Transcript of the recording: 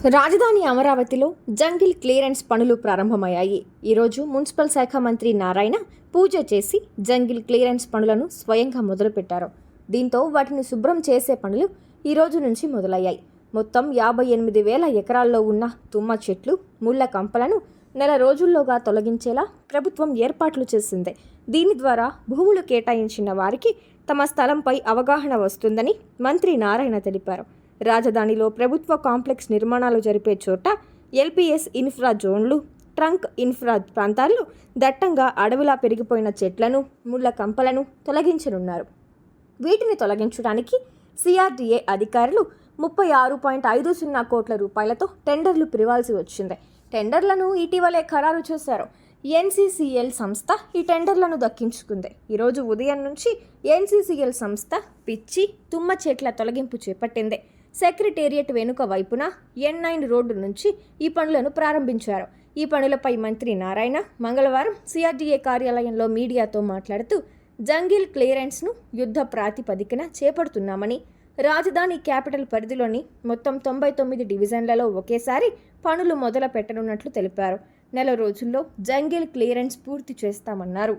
రాజధాని అమరావతిలో jungle clearance పనులు ప్రారంభమయ్యాయి. ఈరోజు మున్సిపల్ శాఖ మంత్రి నారాయణ పూజ చేసి జంగిల్ క్లియరెన్స్ పనులను స్వయంగా మొదలుపెట్టారు. దీంతో వాటిని శుభ్రం చేసే పనులు ఈ రోజు నుంచి మొదలయ్యాయి. మొత్తం 58,000 ఎకరాల్లో ఉన్న తుమ్మ చెట్లు, ముళ్ల కంపలను నెల రోజుల్లోగా తొలగించేలా ప్రభుత్వం ఏర్పాట్లు చేసింది. దీని ద్వారా భూములు కేటాయించిన వారికి తమ స్థలంపై అవగాహన వస్తుందని మంత్రి నారాయణ తెలిపారు. రాజధానిలో ప్రభుత్వ కాంప్లెక్స్ నిర్మాణాలు జరిపే చోట ఎల్పీఎస్ ఇన్ఫ్రా జోన్లు, ట్రంక్ ఇన్ఫ్రా ప్రాంతాల్లో దట్టంగా అడవిలా పెరిగిపోయిన చెట్లను, ముళ్ల కంపలను తొలగించనున్నారు. వీటిని తొలగించడానికి సిఆర్డీఏ అధికారులు 36.50 కోట్ల రూపాయలతో టెండర్లు పిలవాల్సి వచ్చింది. టెండర్లను ఇటీవలే ఖరారు చేశారు. ఎన్సీసీఎల్ సంస్థ ఈ టెండర్లను దక్కించుకుంది. ఈరోజు ఉదయం నుంచి ఎన్సీసీఎల్ సంస్థ పిచ్చి, తుమ్మ చెట్ల తొలగింపు చేపట్టింది. సెక్రటేరియట్ వెనుక వైపున N9 రోడ్డు నుంచి ఈ పనులను ప్రారంభించారు. ఈ పనులపై మంత్రి నారాయణ మంగళవారం సిఆర్డీఏ కార్యాలయంలో మీడియాతో మాట్లాడుతూ జంగిల్ క్లియరెన్స్ను యుద్ధ ప్రాతిపదికన చేపడుతున్నామని, రాజధాని క్యాపిటల్ పరిధిలోని మొత్తం 99 డివిజన్లలో ఒకేసారి పనులు మొదలు పెట్టనున్నట్లు తెలిపారు. నెల రోజుల్లో జంగిల్ క్లియరెన్స్ పూర్తి చేస్తామన్నారు.